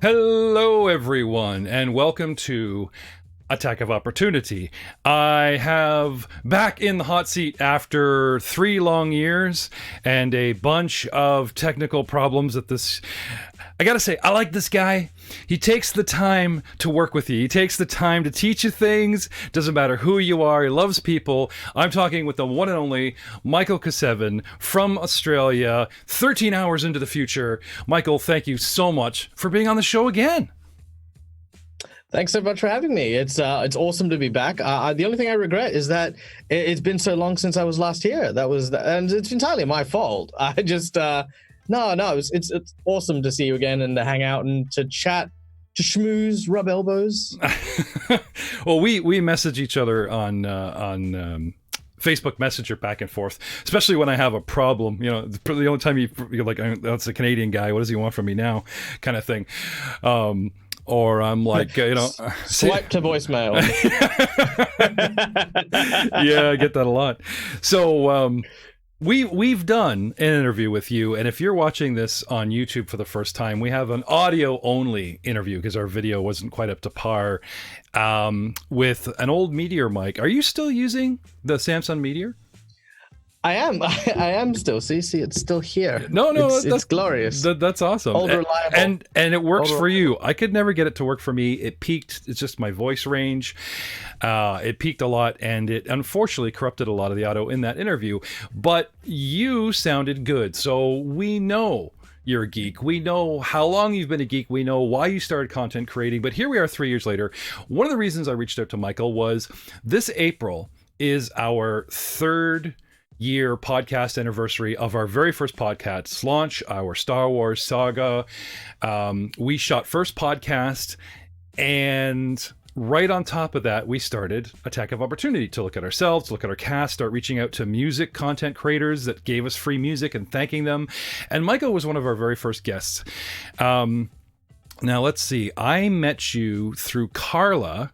Hello, everyone, and welcome to Attack of Opportunity. I have back in the hot seat after 3 long years and a bunch of technical problems at this. I gotta say, I like this guy. He takes the time to work with you. He takes the time to teach you things. Doesn't matter who you are. He loves people. I'm talking with the one and only Micheal Kevsevan from Australia, 13 hours into the future. Micheal, thank you so much for being on the show again. Thanks so much for having me. It's awesome to be back. The only thing I regret is that it's been so long since I was last here. And it's entirely my fault. I just it's awesome to see you again and to hang out and to chat, to schmooze, rub elbows. Well, we message each other on Facebook Messenger back and forth, especially when I have a problem. You know, the only time you're like, that's a Canadian guy. What does he want from me now? Kind of thing. Or I'm like, swipe to voicemail. Yeah, I get that a lot. So we've done an interview with you, and if you're watching this on YouTube for the first time, we have an audio only interview because our video wasn't quite up to par, with an old Meteor mic. Are you still using the Samsung Meteor? I am. I am still. See, it's still here. No, it's glorious. That's awesome. Old, reliable. And it works for you. I could never get it to work for me. It peaked. It's just my voice range. It peaked a lot, and it unfortunately corrupted a lot of the audio in that interview. But you sounded good, so we know you're a geek. We know how long you've been a geek. We know why you started content creating. But here we are 3 years later. One of the reasons I reached out to Micheal was this April is our 3rd year podcast anniversary of our very first podcast launch, our Star Wars saga. We shot first podcast, and right on top of that, we started Attack of Opportunity to look at ourselves, to look at our cast, start reaching out to music content creators that gave us free music and thanking them. And Micheal was one of our very first guests. Now let's see. I met you through Carla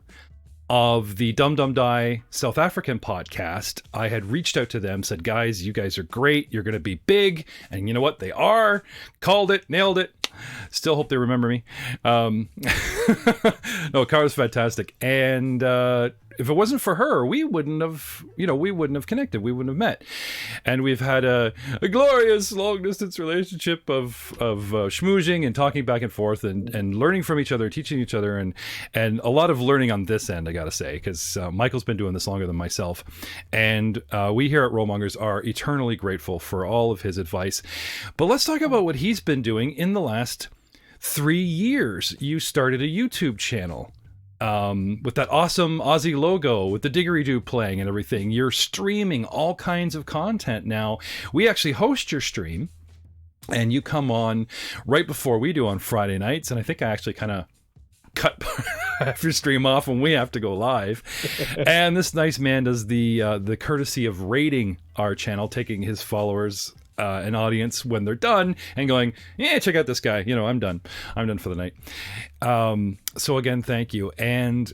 of the Dum Dum Die South African podcast. I had reached out to them, said, guys, you guys are great. You're going to be big. And you know what? They are. Called it, nailed it. Still hope they remember me. No, Carla's fantastic. And if it wasn't for her, we wouldn't have connected. We wouldn't have met. And we've had a glorious long distance relationship of schmoozing and talking back and forth and learning from each other, teaching each other, and a lot of learning on this end, I gotta say, because Michael's been doing this longer than myself. And we here at Mongers are eternally grateful for all of his advice. But let's talk about what he's been doing in the last 3 years. You started a YouTube channel. With that awesome Aussie logo, with the didgeridoo playing and everything. You're streaming all kinds of content now. We actually host your stream, and you come on right before we do on Friday nights, and I think I actually kind of cut half your stream off when we have to go live. And this nice man does the courtesy of rating our channel, taking his followers an audience when they're done and going, yeah, check out this guy. I'm done for the night. So again, thank you. And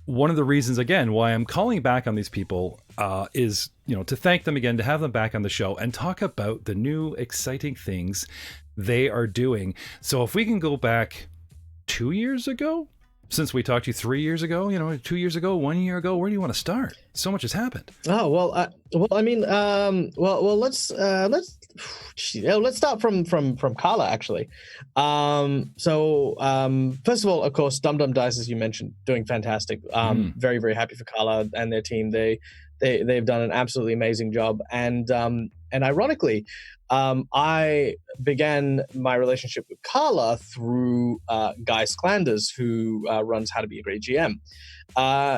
one of the reasons, again, why I'm calling back on these people is, to thank them again, to have them back on the show and talk about the new exciting things they are doing. So if we can go back 2 years ago, since we talked to you 3 years ago, 2 years ago, 1 year ago, where do you want to start? So much has happened. Oh, well, let's start from Carla, actually. So first of all, of course, Dum Dum Dice, as you mentioned, doing fantastic. Very, very happy for Carla and their team. They've done an absolutely amazing job. And ironically, I began my relationship with Carla through Guy Sklanders, who runs How to Be a Great GM.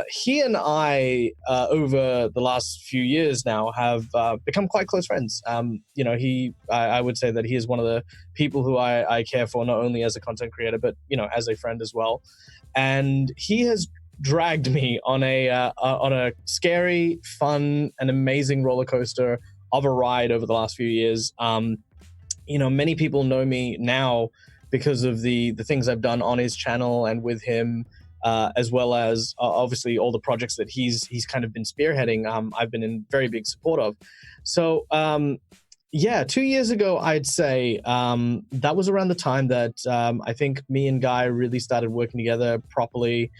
He and I, over the last few years now, have become quite close friends. I would say that he is one of the people who I care for, not only as a content creator, but, as a friend as well. And he has dragged me on a scary, fun, and amazing roller coaster of a ride over the last few years. Many people know me now because of the things I've done on his channel and with him, as well as obviously all the projects that he's kind of been spearheading. I've been in very big support of. So Yeah, 2 years ago, I'd say that was around the time that I think me and Guy really started working together properly.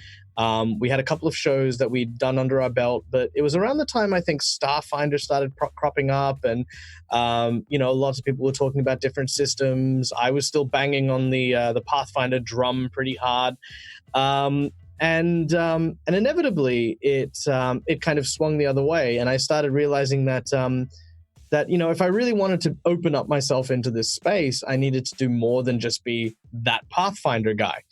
We had a couple of shows that we'd done under our belt, but it was around the time I think Starfinder started cropping up, and lots of people were talking about different systems. I was still banging on the Pathfinder drum pretty hard, and inevitably it kind of swung the other way, and I started realizing that. If I really wanted to open up myself into this space, I needed to do more than just be that Pathfinder guy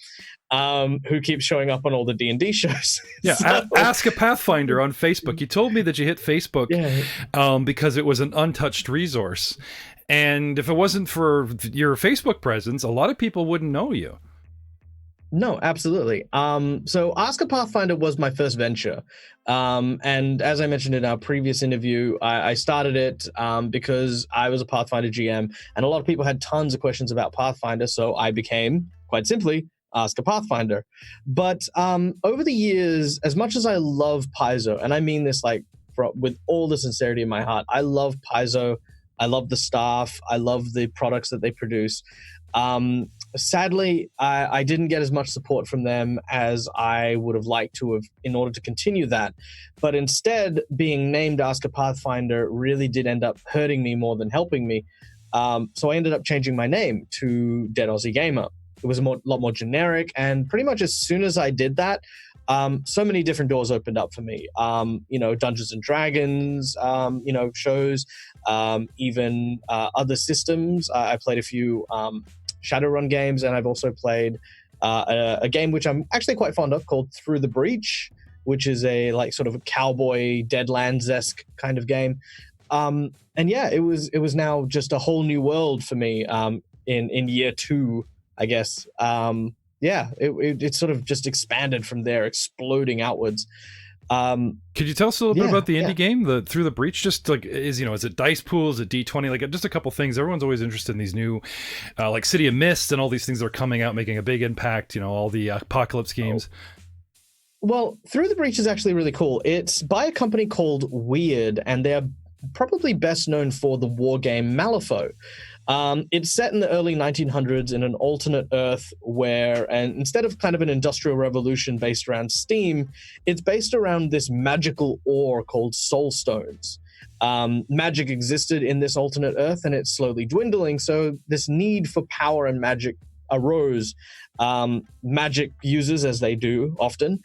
who keeps showing up on all the D&D shows. Yeah, ask a Pathfinder on Facebook. You told me that you hit Facebook because it was an untouched resource. And if it wasn't for your Facebook presence, a lot of people wouldn't know you. No, absolutely. So Ask a Pathfinder was my first venture. And as I mentioned in our previous interview, I started it because I was a Pathfinder GM, and a lot of people had tons of questions about Pathfinder. So I became, quite simply, Ask a Pathfinder. But over the years, as much as I love Paizo, and I mean this with all the sincerity in my heart, I love Paizo. I love the staff. I love the products that they produce. Sadly, I didn't get as much support from them as I would have liked to have in order to continue that. But instead, being named Ask a Pathfinder really did end up hurting me more than helping me. So I ended up changing my name to Dead Aussie Gamer. It was a lot more generic, and pretty much as soon as I did that, so many different doors opened up for me. Dungeons and Dragons, shows, even other systems. I played a few Shadowrun games, and I've also played a game which I'm actually quite fond of called Through the Breach, which is a sort of a cowboy Deadlands-esque kind of game. And yeah, it was now just a whole new world for me in year 2, I guess. It sort of just expanded from there, exploding outwards. Could you tell us a little bit about the indie game, the Through the Breach? Just is it dice pools, is it D20, just a couple things. Everyone's always interested in these new, City of Mist and all these things that are coming out, making a big impact. All the apocalypse games. Well, Through the Breach is actually really cool. It's by a company called Weird, and they're probably best known for the war game Malifaux. It's set in the early 1900s in an alternate Earth and instead of kind of an industrial revolution based around steam, it's based around this magical ore called soul stones. Magic existed in this alternate Earth, and it's slowly dwindling, so this need for power and magic arose. Magic users, as they do often,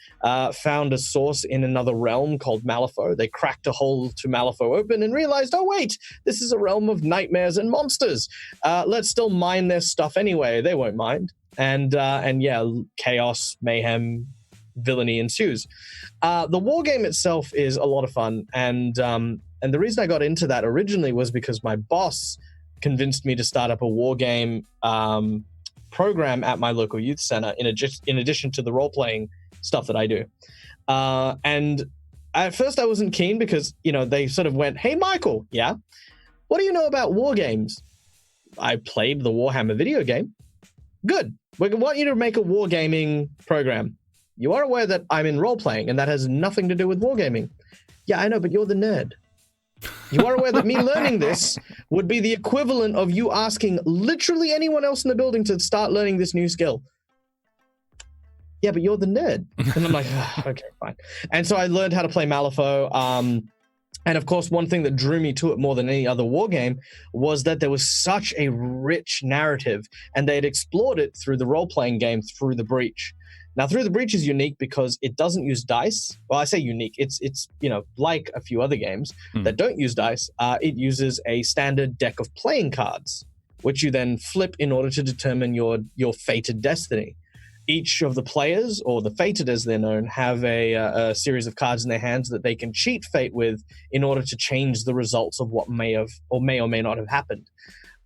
found a source in another realm called Malifaux. They cracked a hole to Malifaux open and realized, oh wait, this is a realm of nightmares and monsters. Let's still mine their stuff anyway. They won't mind. And chaos, mayhem, villainy ensues. The war game itself is a lot of fun, and the reason I got into that originally was because my boss convinced me to start up a war game program at my local youth center in addition to the role-playing stuff that I do. And at first I wasn't keen because, they sort of went, hey, Michael, yeah? What do you know about war games? I played the Warhammer video game. Good. We want you to make a wargaming program. You are aware that I'm in role-playing, and that has nothing to do with wargaming. Yeah, I know, but you're the nerd. You are aware that me learning this would be the equivalent of you asking literally anyone else in the building to start learning this new skill. Yeah, but you're the nerd. And I'm like, okay, fine. And so I learned how to play Malifaux. And of course, one thing that drew me to it more than any other war game was that there was such a rich narrative, and they had explored it through the role-playing game Through the Breach. Now, Through the Breach is unique because it doesn't use dice. Well, I say unique. It's like a few other games that don't use dice. It uses a standard deck of playing cards, which you then flip in order to determine your fated destiny. Each of the players, or the fated as they're known, have a series of cards in their hands that they can cheat fate with in order to change the results of what may or may not have happened.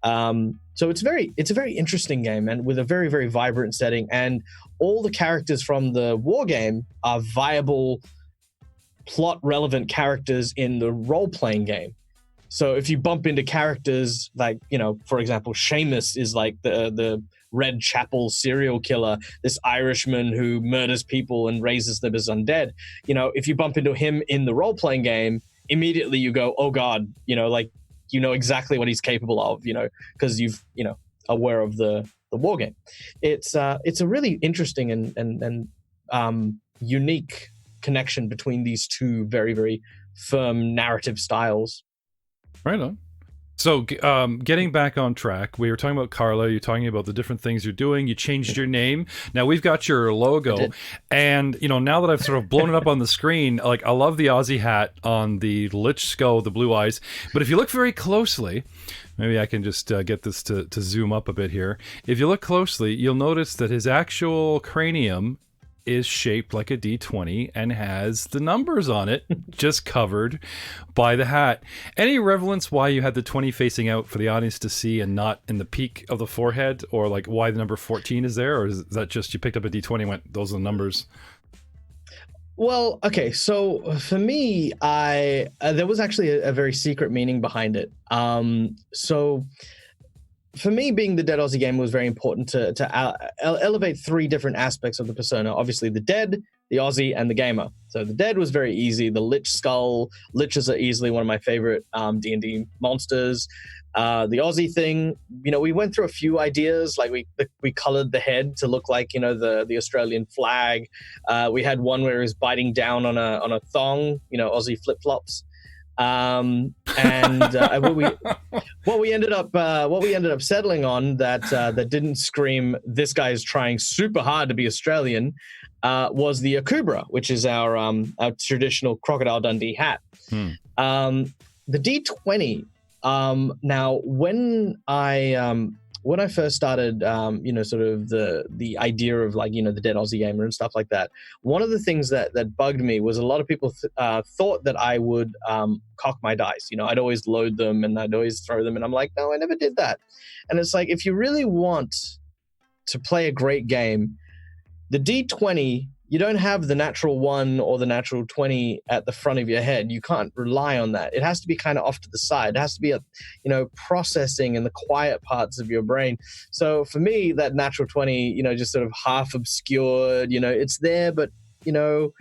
So it's a very interesting game, and with a very, very vibrant setting, and all the characters from the war game are viable, plot relevant characters in the role-playing game. So if you bump into characters like, for example, Seamus is like the Red Chapel serial killer, this Irishman who murders people and raises them as undead. If you bump into him in the role-playing game, immediately you go, oh God, you know exactly what he's capable of, you know, because you've, you know, aware of the war game. It's a really interesting and unique connection between these two very, very firm narrative styles. Right on. So, getting back on track, we were talking about Carla. You're talking about the different things you're doing. You changed your name. Now we've got your logo, and you know, now that I've sort of blown it up on the screen, like I love the Aussie hat on the Lich skull, the blue eyes. But if you look very closely, maybe I can just get this to zoom up a bit here. If you look closely, you'll notice that his actual cranium is shaped like a D20 and has the numbers on it, just covered by the hat. Any relevance why you had the 20 facing out for the audience to see and not in the peak of the forehead, or like why the number 14 is there, or is that just you picked up a D20 and went, those are the numbers? Well, okay, so for me, there was actually a very secret meaning behind it. So for me, being the Dead Aussie Gamer was very important to elevate three different aspects of the persona. Obviously, the Dead, the Aussie, and the Gamer. So the Dead was very easy. The Lich skull. Liches are easily one of my favorite D&D monsters. The Aussie thing, you know, we went through a few ideas. Like we colored the head to look like, you know, the Australian flag. We had one where he was biting down on a thong, you know, Aussie flip flops. And what we ended up settling on that didn't scream this guy is trying super hard to be Australian was the Akubra, which is our traditional Crocodile Dundee hat. The D20. Now when I first started, you know, sort of the idea of like, you know, the Dead Aussie Gamer and stuff like that, one of the things that bugged me was a lot of people thought that I would cock my dice. You know, I'd always load them and I'd always throw them, and I'm like, no, I never did that. And it's like, if you really want to play a great game, the D20, you don't have the natural 1 or the natural 20 at the front of your head. You can't rely on that. It has to be kind of off to the side. It has to be, you know, processing in the quiet parts of your brain. So for me, that natural 20, you know, just sort of half obscured, you know, it's there, but, you know,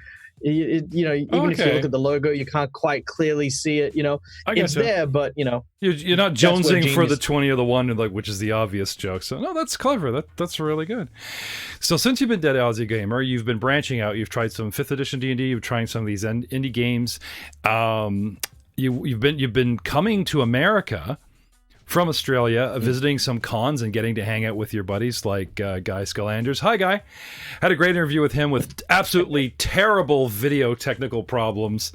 even if you look at the logo, you can't quite clearly see it. You know, it's there, but you know, you're not jonesing for the 20 or the 1, like, which is the obvious joke. So no, that's clever. That's really good. So since you've been Dead Aussie Gamer, you've been branching out. You've tried some 5th edition D&D. You've tried some of these indie games. You've been coming to America from Australia, visiting some cons and getting to hang out with your buddies like Guy Scalanders. Hi, Guy. Had a great interview with him with absolutely terrible video technical problems.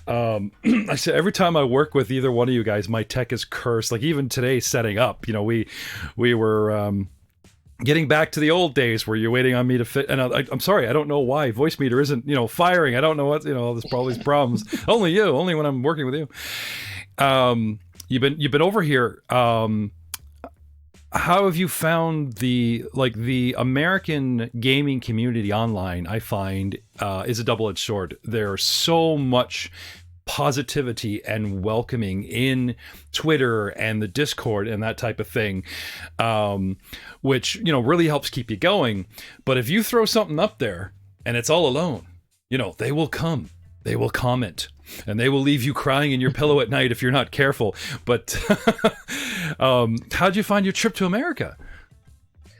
I said every time I work with either one of you guys, my tech is cursed. Like even today setting up, you know, we were getting back to the old days where you're waiting on me to fit. And I'm sorry, I don't know why Voice Meter isn't, you know, firing. I don't know what, you know, there's all these problems. Only when I'm working with you. You've been over here. How have you found the American gaming community online? I find is a double-edged sword. There's so much positivity and welcoming in Twitter and the Discord and that type of thing, which, you know, really helps keep you going. But if you throw something up there and it's all alone, you know, they will come. They will comment, and they will leave you crying in your pillow at night if you're not careful. But how'd you find your trip to America?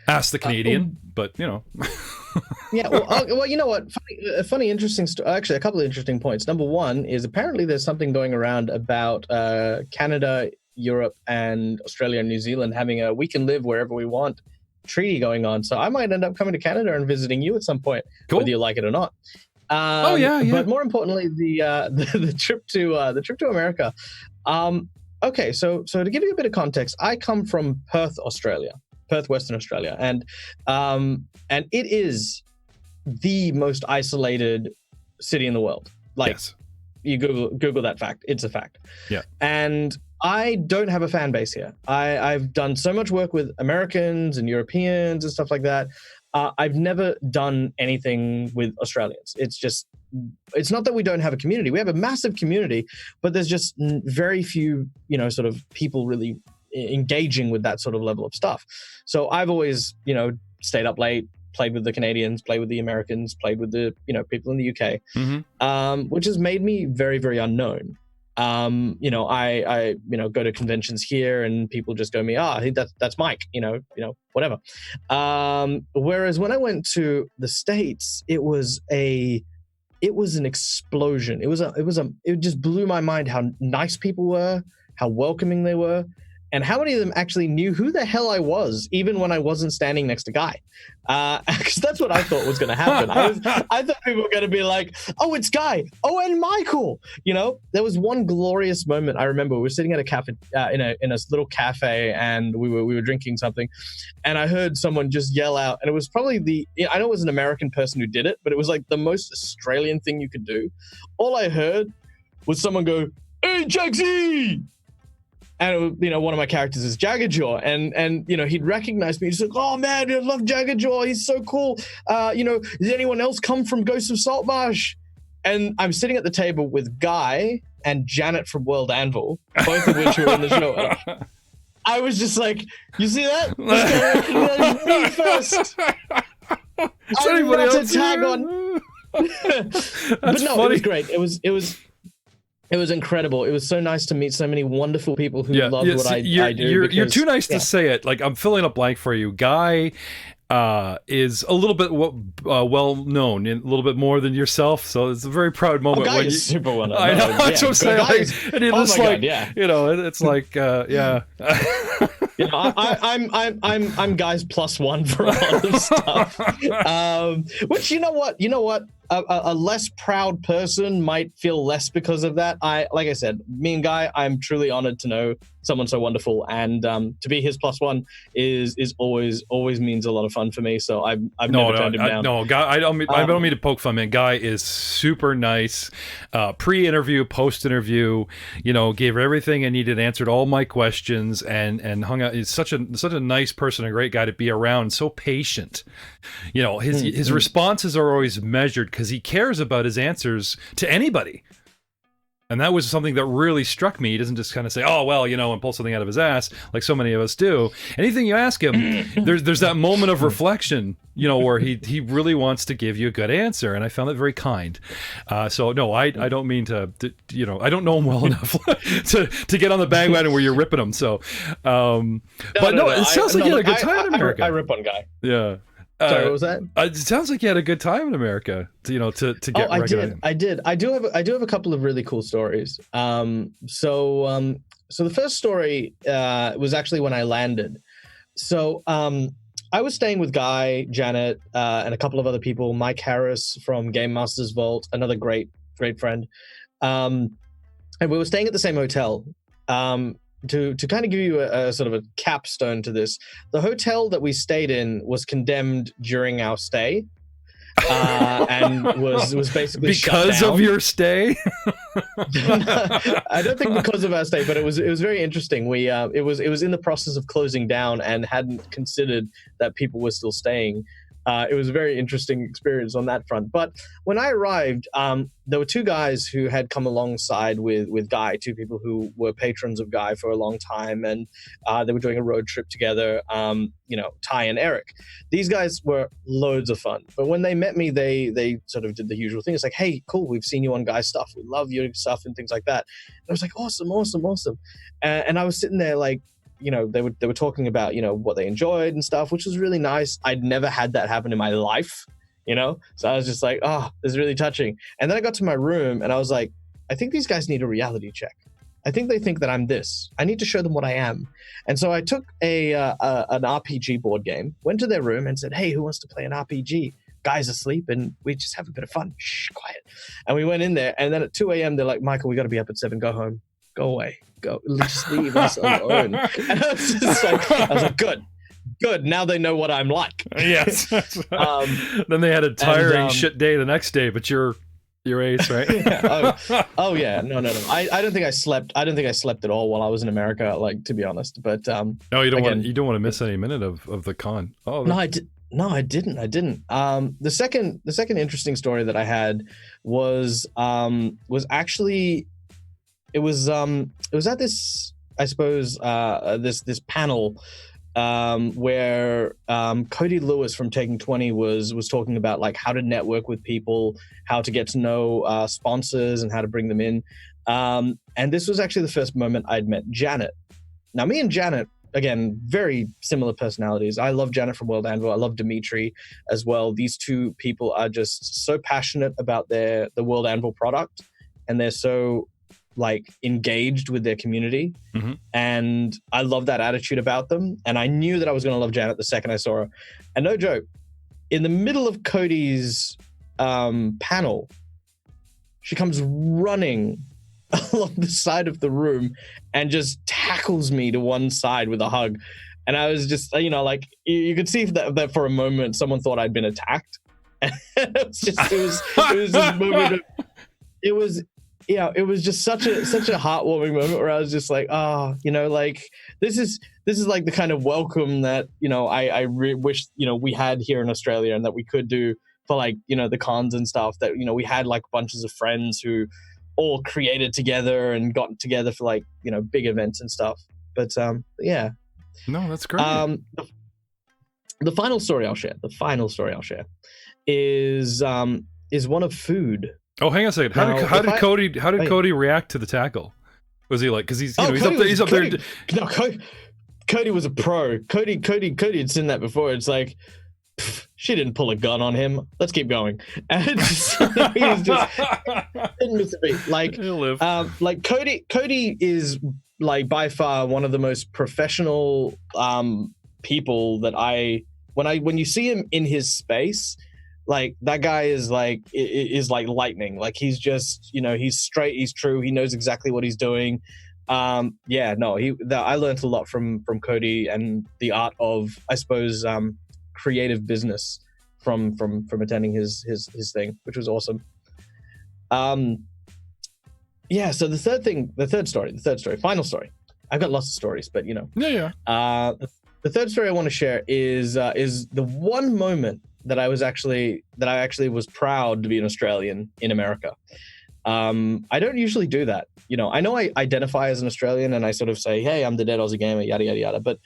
Ask the Canadian, but you know. Yeah, well, you know what? Funny, interesting. Actually, a couple of interesting points. Number one is apparently there's something going around about Canada, Europe, and Australia and New Zealand having a "we can live wherever we want" treaty going on. So I might end up coming to Canada and visiting you at some point, whether you like it or not. Yeah. But more importantly, the trip to America. Okay, so to give you a bit of context, I come from Perth, Western Australia, and it is the most isolated city in the world. Like, yes. You Google that fact; it's a fact. Yeah, and I don't have a fan base here. I've done so much work with Americans and Europeans and stuff like that. I've never done anything with Australians. It's not that we don't have a community. We have a massive community, but there's just very few, you know, sort of people really engaging with that sort of level of stuff. So I've always, you know, stayed up late, played with the Canadians, played with the Americans, played with the, you know, people in the UK, which has made me very, very unknown. I go to conventions here and people just go to me, that's Mike, whatever. Whereas when I went to the States, it was an explosion. It just blew my mind how nice people were, how welcoming they were, and how many of them actually knew who the hell I was, even when I wasn't standing next to Guy. Because that's what I thought was going to happen. I thought people were going to be like, oh, it's Guy. Oh, and Michael. There was one glorious moment. I remember we were sitting at a cafe, in a little cafe, and we were drinking something, and I heard someone just yell out, and it was probably I know it was an American person who did it, but it was like the most Australian thing you could do. All I heard was someone go, "Hey, Jagsy!" And one of my characters is Jaggerjaw, and he'd recognize me. He's like, "Oh man, I love Jaggerjaw. He's so cool. Does anyone else come from Ghosts of Saltmarsh?" And I'm sitting at the table with Guy and Janet from World Anvil, both of which were in the show. I was just like, "You see that? This guy recognized me first. I want to tag on." But no, funny. It was great. It was incredible. It was so nice to meet so many wonderful people who love what I do. You're too nice to say it. Like, I'm filling a blank for you. Guy is a little bit well known, a little bit more than yourself. So it's a very proud moment. Guy is super well known. I know. That's what I'm saying. And you're just like, God, it's like, yeah. I'm Guy's +1 for a lot of stuff. Which, you know what? A less proud person might feel less because of that. Like I said, me and Guy, I'm truly honored to know someone so wonderful, and to be his +1 is always means a lot of fun for me. So I've never turned him down. No, Guy, I don't mean to poke fun, man. Guy is super nice. Pre-interview, post-interview, gave everything I needed, answered all my questions, and hung out. He's such a nice person, a great guy to be around. So patient. His responses are always measured because he cares about his answers to anybody. And that was something that really struck me. He doesn't just kind of say, "Oh, well, and pull something out of his ass," like so many of us do. Anything you ask him, there's that moment of reflection, where he really wants to give you a good answer. And I found it very kind. So no, I don't mean to I don't know him well enough to get on the bandwagon where you're ripping him. So, it sounds like you had a good time in America. I rip on Guy. Yeah. Sorry, what was that? It sounds like you had a good time in America. To get. I did. I do have a couple of really cool stories. So the first story was actually when I landed. So I was staying with Guy, Janet, and a couple of other people. Mike Harris from Game Masters Vault, another great friend, and we were staying at the same hotel. To kind of give you a sort of a capstone to this, the hotel that we stayed in was condemned during our stay, and was basically because shut down. Of your stay. I don't think because of our stay, but it was very interesting. We it was in the process of closing down and hadn't considered that people were still staying. It was a very interesting experience on that front. But when I arrived, there were two guys who had come alongside with Guy, two people who were patrons of Guy for a long time, and they were doing a road trip together, Ty and Eric. These guys were loads of fun. But when they met me, they sort of did the usual thing. It's like, "Hey, cool, we've seen you on Guy's stuff. We love your stuff," and things like that. And I was like, awesome. And I was sitting there like, they were talking about, what they enjoyed and stuff, which was really nice. I'd never had that happen in my life, So I was just like, oh, this is really touching. And then I got to my room and I was like, I think these guys need a reality check. I think they think that I'm this. I need to show them what I am. And so I took an RPG board game, went to their room and said, "Hey, who wants to play an RPG? Guy's asleep and we just have a bit of fun. Shh, quiet." And we went in there, and then at 2 a.m. they're like, "Michael, we got to be up at 7. Go home. Go away. Go. Just leave us alone." And I was just like, good. Now they know what I'm like. Yes. Then they had a tiring shit day the next day, but you're ace, right? Yeah. Oh yeah. No. I don't think I slept. I don't think I slept at all while I was in America. Like, to be honest, but no, you don't want to miss any minute of the con. Oh no, I did. No, I didn't. The second interesting story that I had was actually. It was at this, I suppose, this panel where Cody Lewis from Taking 20 was talking about like how to network with people, how to get to know sponsors and how to bring them in. And this was actually the first moment I'd met Janet. Now, me and Janet, again, very similar personalities. I love Janet from World Anvil. I love Dimitri as well. These two people are just so passionate about the World Anvil product, and they're so like engaged with their community. Mm-hmm. And I love that attitude about them. And I knew that I was going to love Janet the second I saw her. And no joke, in the middle of Cody's panel, she comes running along the side of the room and just tackles me to one side with a hug. And I was just, like you could see that for a moment, someone thought I'd been attacked. And it was this moment of, it was just such a heartwarming moment where I was just like, like this is like the kind of welcome that, I wish, we had here in Australia and that we could do for like, the cons and stuff that, we had like bunches of friends who all created together and got together for like, big events and stuff. But yeah. No, that's great. The final story I'll share is one of food. Oh, hang on a second. How did Cody react to the tackle? Was he like, because he's up there. No, Cody was a pro. Cody had seen that before. It's like, she didn't pull a gun on him. Let's keep going. And he was just didn't miss a beat. Like Cody is like by far one of the most professional people that when you see him in his space, like that guy is like lightning. Like he's just, he's straight, he's true, he knows exactly what he's doing. I learned a lot from Cody and the art of, I suppose, creative business from attending his thing, which was awesome. So the third story, final story. I've got lots of stories, but Yeah. The third story I want to share is the one moment that I actually was proud to be an Australian in America. I don't usually do that. I know I identify as an Australian and I sort of say, hey, I'm the dead Aussie gamer, yada, yada, yada. But,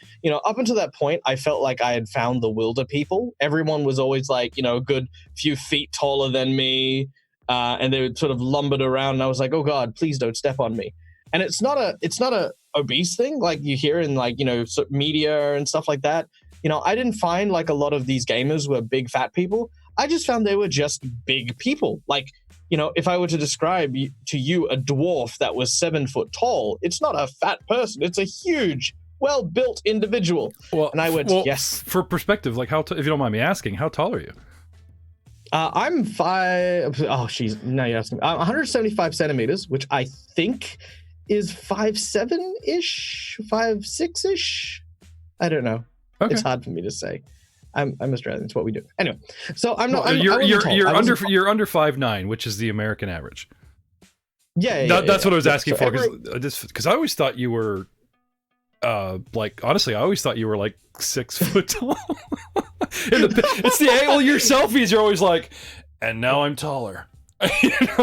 up until that point, I felt like I had found the wilder people. Everyone was always like, a good few feet taller than me. And they would sort of lumbered around. And I was like, oh God, please don't step on me. And it's not a obese thing like you hear in like, media and stuff like that. I didn't find like a lot of these gamers were big fat people. I just found they were just big people. Like, if I were to describe to you a dwarf that was 7 foot tall, it's not a fat person. It's a huge, well-built individual. Well, and I went, yes. For perspective, like if you don't mind me asking, how tall are you? I'm 5. Oh, jeez. Now you're asking. 175 centimeters, which I think is 5'7"-ish, 5'6"-ish. I don't know. Okay. It's hard for me to say. I'm Australian. It's what we do. Anyway, so I'm not. You're under 5'9", which is the American average. That's what I was asking for because I always thought you were, honestly, I always thought you were like 6 foot tall. It's the angle your selfies. You're always like, and now I'm taller.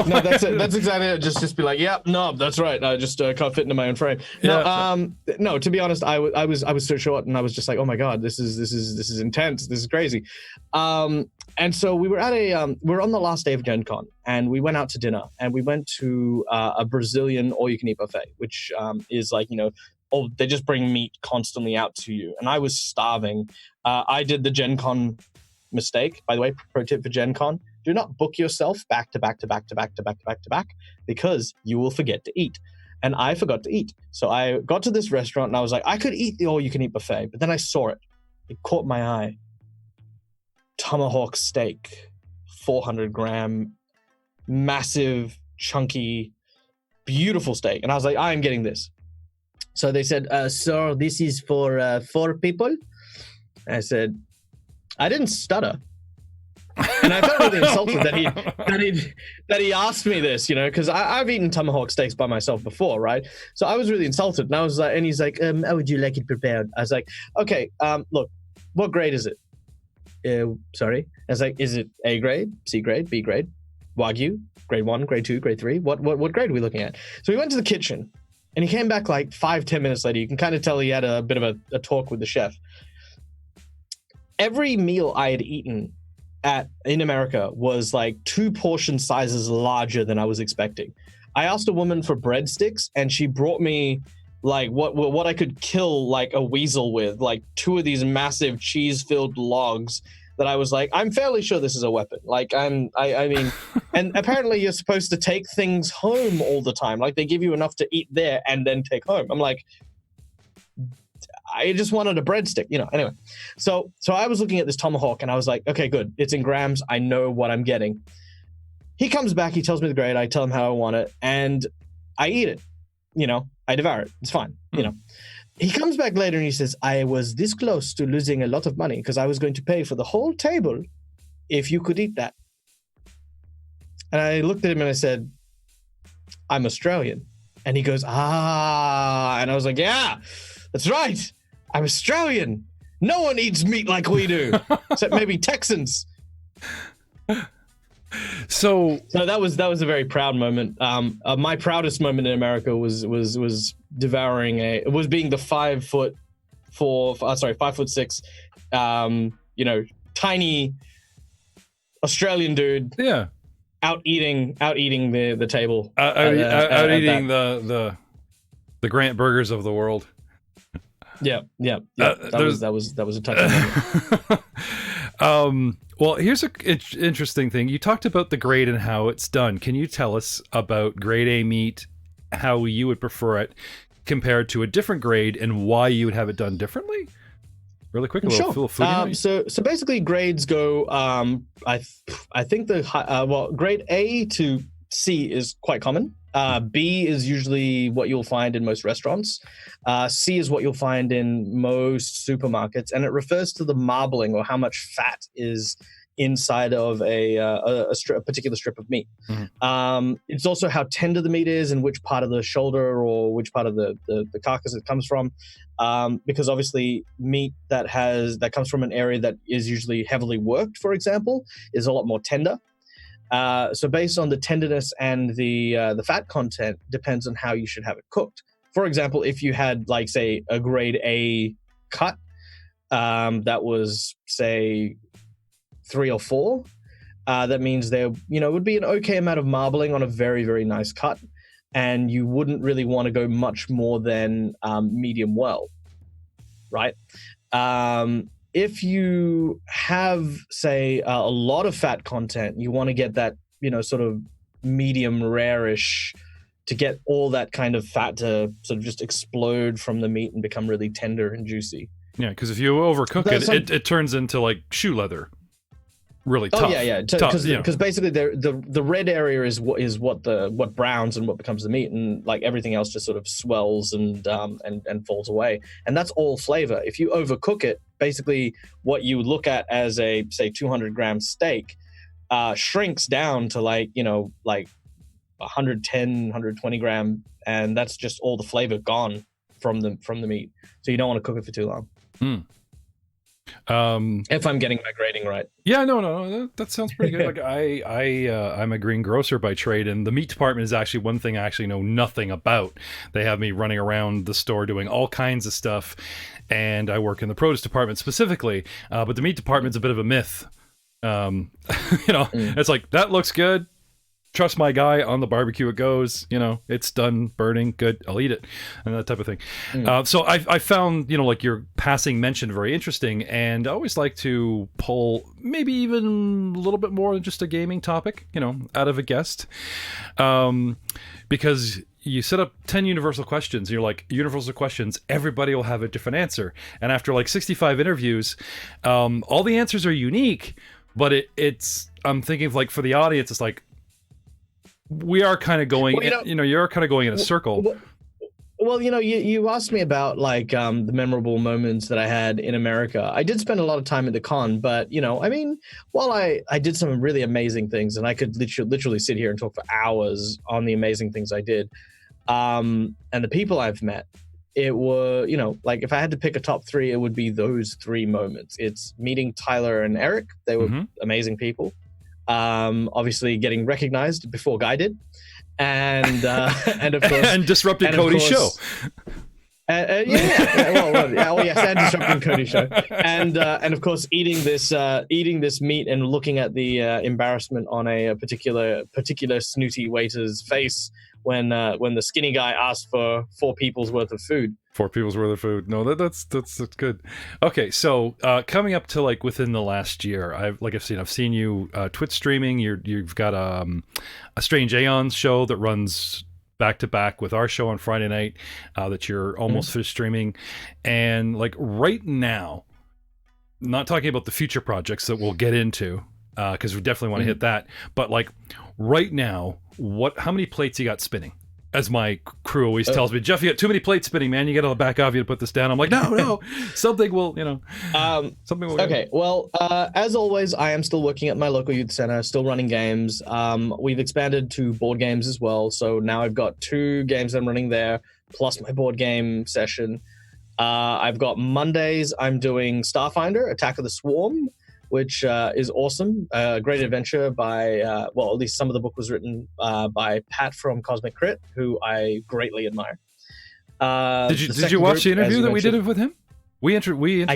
No, that's it. That's exactly it. Just be like, yep, no, that's right. I just can't fit into my own frame. No, to be honest, I was so short, and I was just like, oh my God, this is intense. This is crazy. And so we were at we're on the last day of Gen Con, and we went out to dinner, and we went to a Brazilian all-you-can-eat buffet, which is like, they just bring meat constantly out to you. And I was starving. I did the Gen Con mistake, by the way. Pro tip for Gen Con: do not book yourself back to back because you will forget to eat. And I forgot to eat. So I got to this restaurant and I was like, I could eat the all-you-can-eat buffet. But then I saw it. It caught my eye. Tomahawk steak, 400-gram, massive, chunky, beautiful steak. And I was like, I am getting this. So they said, sir, this is for 4 people. And I said, I didn't stutter. And I felt really insulted that he asked me this, because I've eaten tomahawk steaks by myself before, right? So I was really insulted, and I was like, and he's like, how would you like it prepared? I was like, okay, look, what grade is it? Sorry, I was like, is it A grade, C grade, B grade, Wagyu, grade 1, grade 2, grade 3? What grade are we looking at? So we went to the kitchen, And he came back like 5-10 minutes later. You can kind of tell he had a bit of a talk with the chef. Every meal I had eaten in America was like 2 portion sizes larger than I was expecting. I asked a woman for breadsticks, and she brought me like what I could kill like a weasel with, like 2 of these massive cheese-filled logs that I was like, I'm fairly sure this is a weapon. Like I mean, and apparently you're supposed to take things home all the time. Like they give you enough to eat there and then take home. I'm like, I just wanted a breadstick, anyway. So I was looking at this tomahawk and I was like, okay, good. It's in grams. I know what I'm getting. He comes back. He tells me the grade. I tell him how I want it and I eat it. I devour it. It's fine. He comes back later and he says, I was this close to losing a lot of money because I was going to pay for the whole table if you could eat that. And I looked at him and I said, I'm Australian. And he goes, and I was like, yeah, that's right. I'm Australian. No one eats meat like we do, except maybe Texans. So that was a very proud moment. My proudest moment in America was devouring being the 5'6", tiny Australian dude. Yeah. Out eating the table. Out eating the Grant Burgers of the world. Yeah. That was a touching moment. Well, here's an interesting thing. You talked about the grade and how it's done. Can you tell us about grade A meat, how you would prefer it compared to a different grade, and why you would have it done differently? Really quick, a little food. So basically, grades go. I think grade A to C is quite common. B is usually what you'll find in most restaurants. C is what you'll find in most supermarkets, and it refers to the marbling or how much fat is inside of a particular strip of meat. Mm-hmm. It's also how tender the meat is and which part of the shoulder or which part of the carcass it comes from, because obviously meat that comes from an area that is usually heavily worked, for example, is a lot more tender. So based on the tenderness and the fat content depends on how you should have it cooked. For example, if you had like say a grade A cut that was say 3 or 4, that means there would be an okay amount of marbling on a very, very nice cut, and you wouldn't really want to go much more than medium well, right? If you have, say, a lot of fat content, you want to get that, sort of medium rare-ish to get all that kind of fat to sort of just explode from the meat and become really tender and juicy. Yeah, because if you overcook it turns into like shoe leather. Really tough. Oh yeah. Because basically the red area is what browns and what becomes the meat, and like everything else just sort of swells and falls away, and that's all flavor. If you overcook it, basically what you look at as a say 200-gram steak shrinks down to like 110, 120 gram, and that's just all the flavor gone from the meat. So you don't want to cook it for too long. If I'm getting my grading right. Yeah, no, that sounds pretty good. Like I'm a greengrocer by trade, and the meat department is actually one thing I actually know nothing about. They have me running around the store doing all kinds of stuff, and I work in the produce department specifically. But the meat department's a bit of a myth. It's like, that looks good. Trust my guy, on the barbecue it goes, it's done burning, good, I'll eat it, and that type of thing. So I found, like your passing mention very interesting, and I always like to pull maybe even a little bit more than just a gaming topic, out of a guest. Because you set up 10 universal questions, and you're like, universal questions, everybody will have a different answer. And after like 65 interviews, all the answers are unique, but I'm thinking of like, for the audience, it's like, we are kind of going, you're kind of going in a circle. Well, you asked me about like the memorable moments that I had in America. I did spend a lot of time at the con, but while I did some really amazing things, and I could literally sit here and talk for hours on the amazing things I did, and the people I've met, it were, like if I had to pick a top 3, it would be those 3 moments. It's meeting Tyler and Eric. They were amazing people. obviously getting recognized before Guy did, and of course, and disrupted Cody's show. Yes, and disrupting Cody's show, and of course eating this meat and looking at the embarrassment on a particular snooty waiter's face when the skinny guy asked for 4 people's worth of food. 4 people's worth of food. No, that's good. Okay, so coming up to like within the last year, I've seen you Twitch streaming. You've got a Strange Aeons show that runs back to back with our show on Friday night that you're almost finished streaming, and like right now, not talking about the future projects that we'll get into because we definitely want to hit that, but like right now, how many plates you got spinning? As my crew always tells me, Jeff, you got too many plates spinning, man. You got to back off you to put this down. I'm like, no, something will, something will. Okay, well, as always, I am still working at my local youth center, still running games. We've expanded to board games as well. So now I've got 2 games I'm running there, plus my board game session. I've got Mondays, I'm doing Starfinder, Attack of the Swarm, which is awesome. Great adventure by, at least some of the book was written by Pat from Cosmic Crit, who I greatly admire. Did you watch the interview that we did with him? We interviewed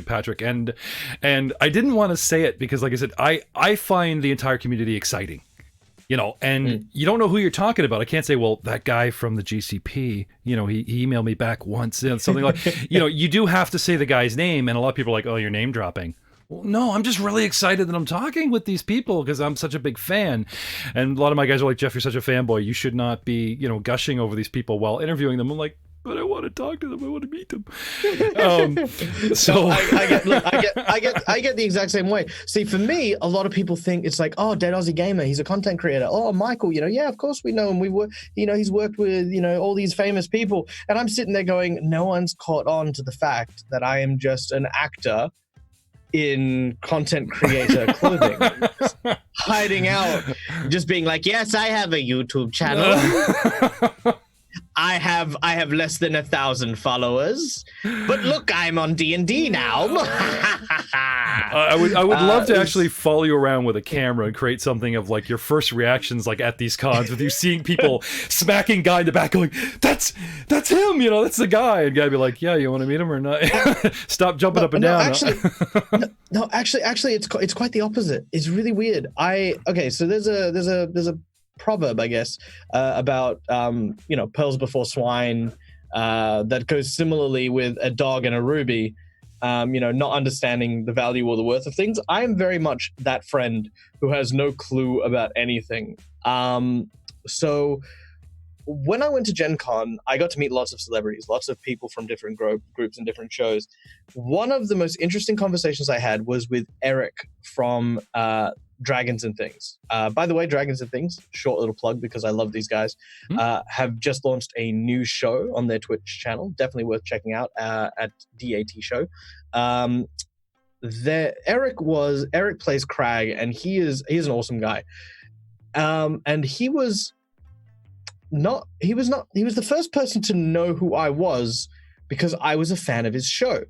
Patrick, and I didn't want to say it because, like I said, I find the entire community exciting. And you don't know who you're talking about. I can't say, well, that guy from the GCP, he emailed me back once, something like, you do have to say the guy's name. And a lot of people are like, oh, you're name dropping. Well, no, I'm just really excited that I'm talking with these people because I'm such a big fan. And a lot of my guys are like, Jeff, you're such a fanboy. You should not be, gushing over these people while interviewing them. I'm like, but I want to talk to them. I want to meet them. So I get the exact same way. See, for me, a lot of people think it's like, oh, Dead Aussie Gamer, he's a content creator. Oh, Michael, yeah, of course we know him. We work, he's worked with, all these famous people. And I'm sitting there going, no one's caught on to the fact that I am just an actor in content creator clothing, hiding out, just being like, yes, I have a YouTube channel. I have less than 1,000 followers, but look, I'm on D&D now. I would love to actually follow you around with a camera and create something of like your first reactions, like at these cons, with you seeing people smacking Guy in the back, going, "That's him," that's the guy, and Guy be like, "Yeah, you want to meet him or not?" Stop jumping up and down. Actually, it's quite the opposite. It's really weird. So there's a proverb, I guess, about pearls before swine, that goes similarly with a dog and a ruby, not understanding the value or the worth of things. I am very much that friend who has no clue about anything. So when I went to Gen Con, I got to meet lots of celebrities, lots of people from different groups and different shows. One of the most interesting conversations I had was with Eric from Dragons and Things. By the way, Dragons and Things, short little plug because I love these guys, have just launched a new show on their Twitch channel. Definitely worth checking out at DAT Show. Eric plays Crag, and he is an awesome guy. And he was the first person to know who I was because I was a fan of his show.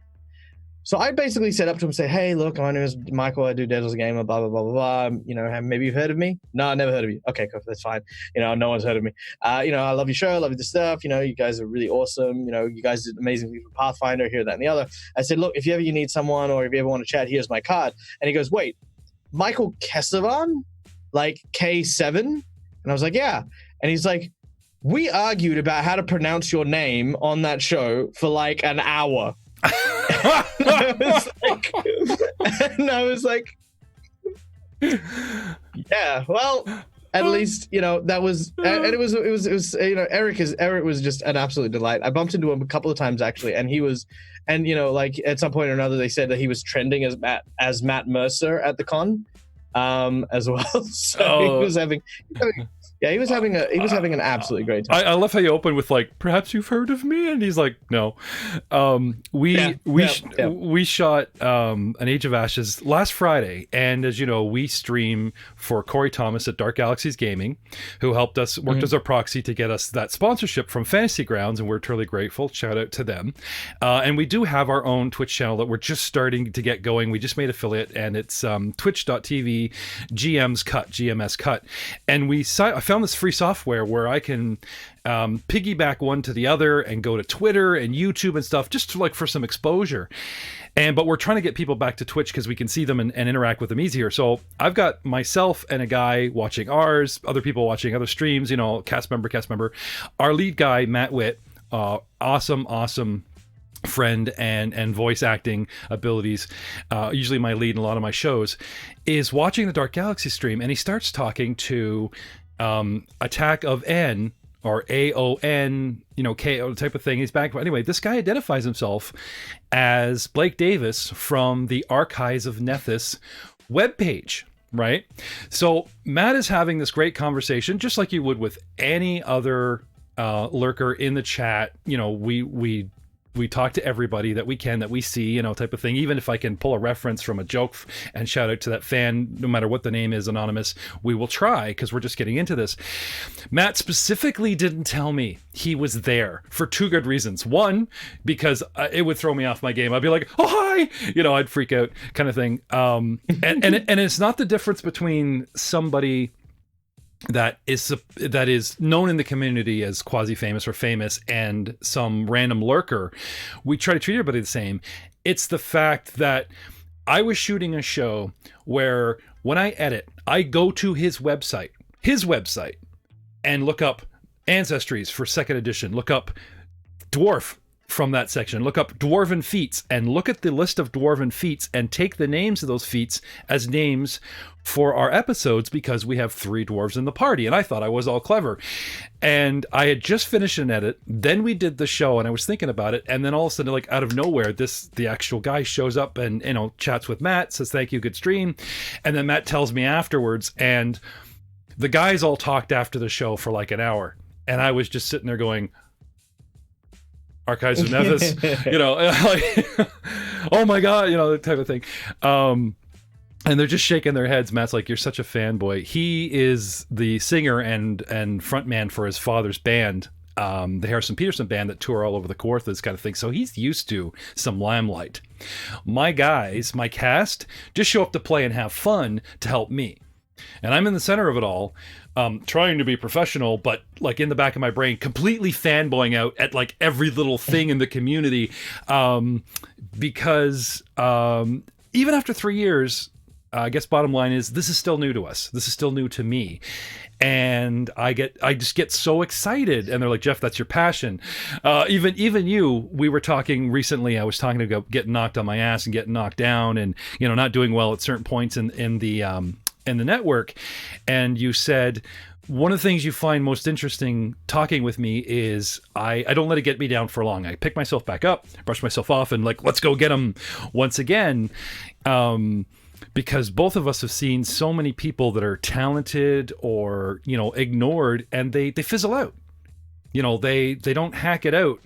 So I basically set up to him and say, hey, look, my name is Michael. I do Dead Aussie Gamer, blah, blah, blah, blah, blah. Maybe you've heard of me? No, I never heard of you. Okay, cool. That's fine. No one's heard of me. I love your show. I love your stuff. You guys are really awesome. You guys did amazing for Pathfinder, here, that, and the other. I said, look, if you need someone or if you ever want to chat, here's my card. And he goes, wait, Micheal Kevsevan? Like K7? And I was like, yeah. And he's like, we argued about how to pronounce your name on that show for like an hour. And I was like, yeah, well, at least that was, and it was Eric was just an absolute delight. I bumped into him a couple of times actually, and he was, and like at some point or another they said that he was trending as Matt Mercer at the con, as well. So he was having Yeah, he was having an absolutely great time. I love how you open with like, perhaps you've heard of me, and he's like, no. We shot an Age of Ashes last Friday, and as you know, we stream for Corey Thomas at Dark Galaxies Gaming, who helped us, worked as our proxy to get us that sponsorship from Fantasy Grounds, and we're truly grateful. Shout out to them. And we do have our own Twitch channel that we're just starting to get going. We just made affiliate, and it's twitch.tv GMS Cut, and I found this free software where I can piggyback one to the other and go to Twitter and YouTube and stuff, just to, like, for some exposure. But we're trying to get people back to Twitch because we can see them and interact with them easier. So I've got myself and a guy watching ours, other people watching other streams, cast member. Our lead guy, Matt Witt, awesome friend and voice acting abilities, usually my lead in a lot of my shows, is watching the Dark Galaxy stream, and he starts talking to Attack of N, or AON, KO type of thing. He's back. Anyway, this guy identifies himself as Blake Davis from the Archives of Nethys webpage, right? So Matt is having this great conversation, just like you would with any other lurker in the chat. We talk to everybody that we can, that we see, type of thing. Even if I can pull a reference from a joke and shout out to that fan, no matter what the name is, anonymous, we will try, because we're just getting into this. Matt specifically didn't tell me he was there for two good reasons. One, because it would throw me off my game. I'd be like, oh, hi! I'd freak out, kind of thing. And it's not the difference between somebody that is known in the community as quasi-famous or famous and some random lurker. We try to treat everybody the same. It's the fact that I was shooting a show where when I edit, I go to his website, and look up ancestries for second edition, look up dwarf from that section, look up dwarven feats, and look at the list of dwarven feats and take the names of those feats as names for our episodes, because we have 3 dwarves in the party. And I thought I was all clever, and I had just finished an edit, then we did the show, and I was thinking about it, and then all of a sudden, like out of nowhere, the actual guy shows up and chats with Matt, says thank you, good stream, and then Matt tells me afterwards, and the guys all talked after the show for like an hour, and I was just sitting there going, Archives of Nethys, like, oh my god, that type of thing. And they're just shaking their heads. Matt's like, you're such a fanboy. He is the singer and frontman for his father's band, the Harrison Peterson band that tour all over the Kawarthas, this kind of thing. So he's used to some limelight. My guys, my cast, just show up to play and have fun to help me. And I'm in the center of it all, trying to be professional, but like in the back of my brain, completely fanboying out at like every little thing in the community, because even after 3 years, I guess bottom line is this is still new to us. This is still new to me. And I just get so excited, and they're like, Jeff, that's your passion. Even you, we were talking recently, I was talking about getting knocked on my ass and getting knocked down and, not doing well at certain points in the network. And you said, one of the things you find most interesting talking with me is I don't let it get me down for long. I pick myself back up, brush myself off, and like, let's go get them once again. Because both of us have seen so many people that are talented or, ignored, and they fizzle out. They don't hack it out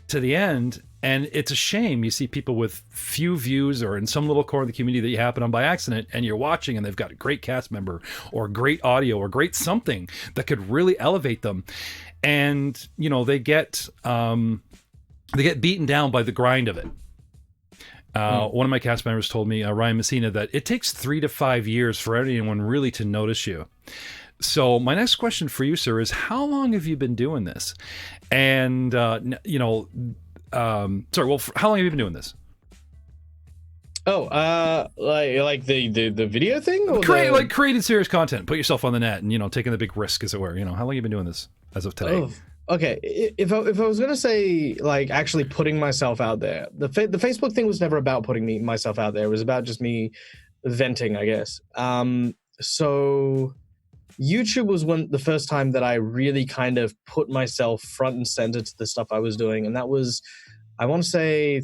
to the end. And it's a shame. You see people with few views or in some little corner of the community that you happen on by accident, and you're watching and they've got a great cast member or great audio or great something that could really elevate them. And, they get beaten down by the grind of it. One of my cast members told me, Ryan Messina, that it takes 3 to 5 years for anyone really to notice you. So my next question for you, sir, is how long have you been doing this? And, how long have you been doing this? Oh, like the video thing? Or creating serious content, put yourself on the net and, taking the big risk, as it were. How long have you been doing this as of today? Oh. Okay, if I was gonna say, like, actually putting myself out there, the Facebook thing was never about putting myself out there. It was about just me venting, I guess. So YouTube was the first time that I really kind of put myself front and center to the stuff I was doing, and that was, I want to say,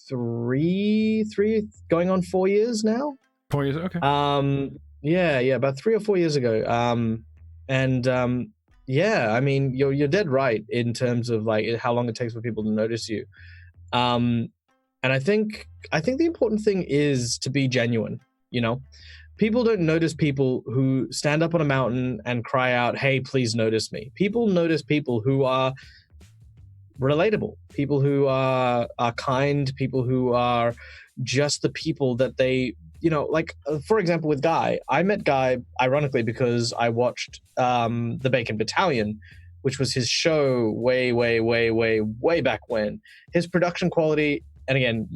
3 going on 4 years now. 4 years, okay. Yeah, about 3 or 4 years ago. Yeah, I mean, you're dead right in terms of like how long it takes for people to notice you. Um, and I think the important thing is to be genuine. You know, people don't notice people who stand up on a mountain and cry out, "Hey, please notice me." People notice people who are relatable, people who are kind, people who are just the people that they, like, for example, with Guy. I met Guy ironically because I watched the Bacon Battalion, which was his show way, way, way, way, way back when. His production quality, and again,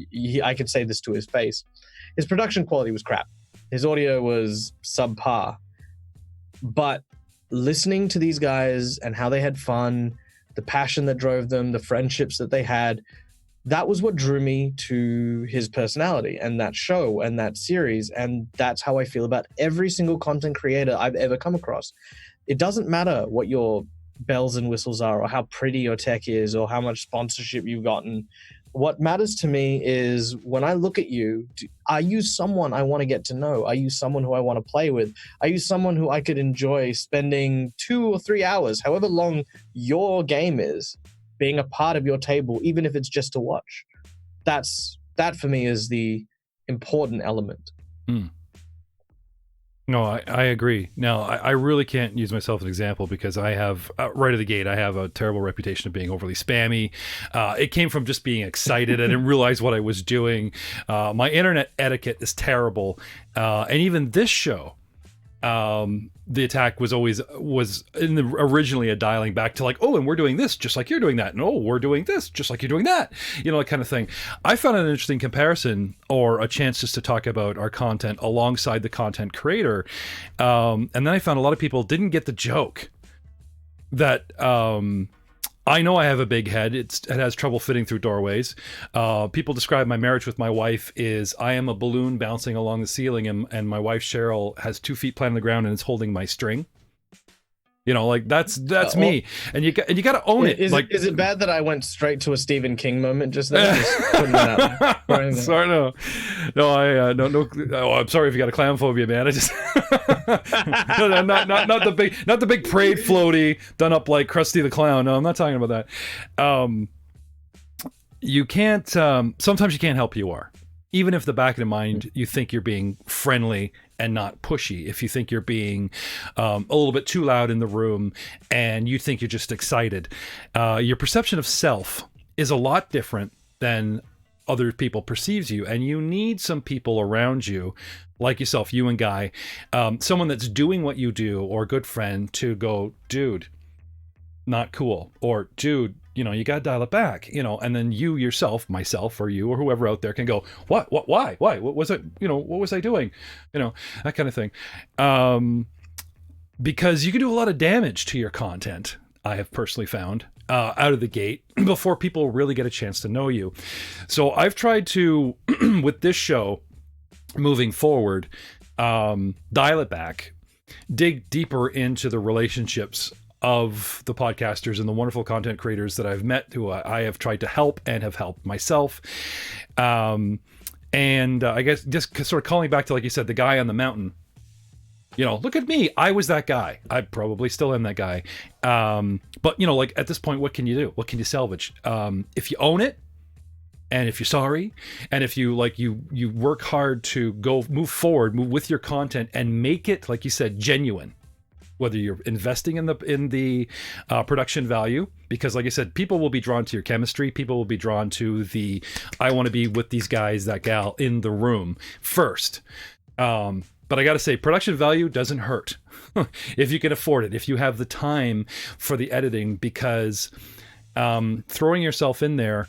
I could say this to his face, his production quality was crap. His audio was subpar. But listening to these guys and how they had fun, the passion that drove them, the friendships that they had, that was what drew me to his personality and that show and that series. And that's how I feel about every single content creator I've ever come across. It doesn't matter what your bells and whistles are, or how pretty your tech is, or how much sponsorship you've gotten. What matters to me is when I look at you, are you someone I want to get to know? Are you someone who I want to play with? Are you someone who I could enjoy spending 2 or 3 hours, however long your game is, being a part of your table, even if it's just to watch? That for me is the important element. No, I agree. Now, I really can't use myself as an example because I have, right at the gate, I have a terrible reputation of being overly spammy. It came from just being excited. I didn't realize what I was doing. My internet etiquette is terrible. And even this show, the attack was originally a dialing back to like, oh, and we're doing this just like you're doing that, and oh, we're doing this just like you're doing that, that kind of thing. I found an interesting comparison, or a chance just to talk about our content alongside the content creator, and then I found a lot of people didn't get the joke that I know I have a big head. It has trouble fitting through doorways. People describe my marriage with my wife is I am a balloon bouncing along the ceiling, and my wife Cheryl has 2 feet planted on the ground and is holding my string. Like that's me, and you got to own it. Is it bad that I went straight to a Stephen King moment just there? Just putting that out. Sorry, no. No. Oh, I'm sorry if you got a clown phobia, man. I just not the big parade floaty done up like Krusty the Clown. No, I'm not talking about that. You can't. Sometimes you can't help who you are. Even if the back of the mind you think you're being friendly and not pushy, if you think you're being a little bit too loud in the room and you think you're just excited, your perception of self is a lot different than other people perceives you, and you need some people around you like yourself, you and Guy, someone that's doing what you do, or a good friend, to go, dude, not cool, or dude, you got to dial it back, and then you yourself, myself, or you, or whoever out there can go, why, what was it, what was I doing, that kind of thing. Because you can do a lot of damage to your content, I have personally found, out of the gate before people really get a chance to know you. So I've tried to, with this show, moving forward, dial it back, dig deeper into the relationships of the podcasters and the wonderful content creators that I've met, who I have tried to help and have helped myself. And I guess just sort of calling back to, like you said, the guy on the mountain. Look at me. I was that guy. I probably still am that guy. But, like at this point, what can you do? What can you salvage? If you own it, and if you're sorry, and if you you work hard to move forward, move with your content and make it, like you said, genuine. Whether you're investing in the production value, because like I said, people will be drawn to your chemistry. People will be drawn to I want to be with these guys, that gal in the room first. But I got to say, production value doesn't hurt if you can afford it, if you have the time for the editing, because throwing yourself in there,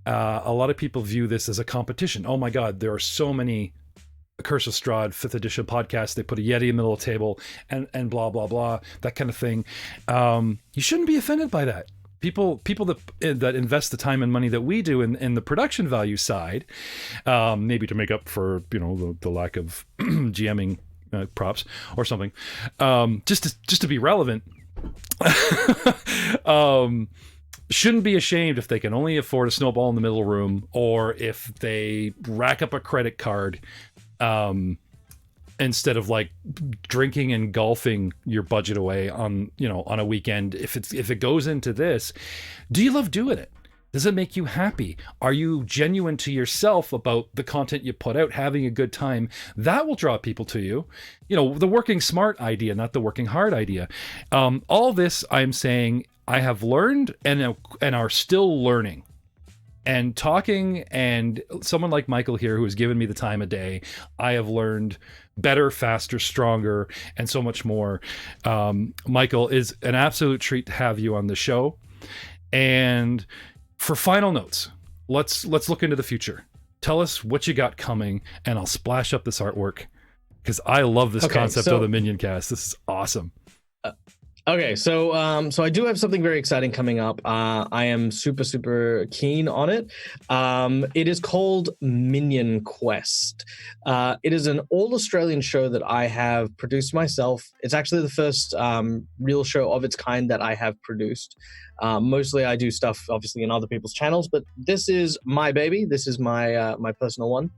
a lot of people view this as a competition. Oh my God, there are so many Curse of Strahd 5th edition podcasts. They put a Yeti in the middle of the table and blah, blah, blah, that kind of thing. You shouldn't be offended by that. People that invest the time and money that we do in the production value side, maybe to make up for, the lack of GMing props or something, just to be relevant, shouldn't be ashamed if they can only afford a snowball in the middle room, or if they rack up a credit card instead of like drinking and golfing your budget away on, on a weekend. If it goes into this, do you love doing it? Does it make you happy? Are you genuine to yourself about the content you put out, having a good time? That will draw people to you. The working smart idea, not the working hard idea. All this, I'm saying, I have learned and are still learning. And talking, and someone like Micheal here, who has given me the time of day, I have learned better, faster, stronger, and so much more. Micheal, is an absolute treat to have you on the show. And for final notes, let's look into the future. Tell us what you got coming, and I'll splash up this artwork because I love this concept of the Minion Cast. This is awesome. Okay, so I do have something very exciting coming up. I am super keen on it. It is called Minion Quest. It is an all-Australian show that I have produced myself. It's actually the first real show of its kind that I have produced. Mostly I do stuff, obviously, in other people's channels, but this is my baby. This is my personal one.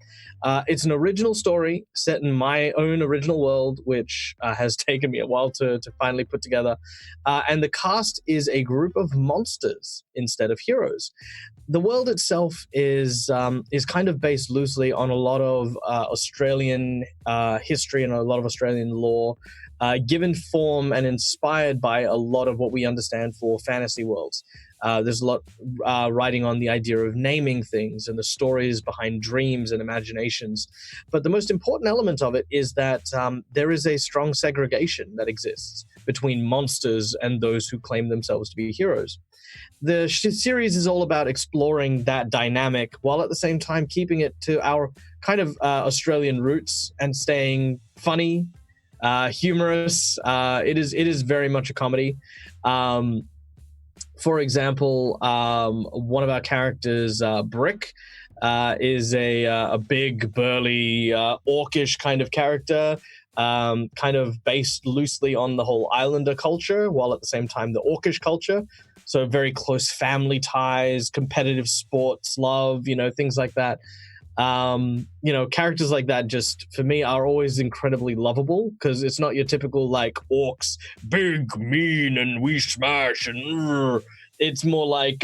It's an original story set in my own original world, which has taken me a while to finally put together. And the cast is a group of monsters instead of heroes. The world itself is kind of based loosely on a lot of Australian history and a lot of Australian lore, given form and inspired by a lot of what we understand for fantasy worlds. There's a lot writing on the idea of naming things and the stories behind dreams and imaginations. But the most important element of it is that there is a strong segregation that exists between monsters and those who claim themselves to be heroes. The series is all about exploring that dynamic while at the same time keeping it to our kind of Australian roots and staying funny, humorous. It is very much a comedy. For example, one of our characters, Brick, is a big, burly, orcish kind of character, kind of based loosely on the whole Islander culture, while at the same time the orcish culture. So very close family ties, competitive sports, love, things like that. Characters like that just, for me, are always incredibly lovable because it's not your typical, like, orcs, big, mean, and we smash, and it's more like,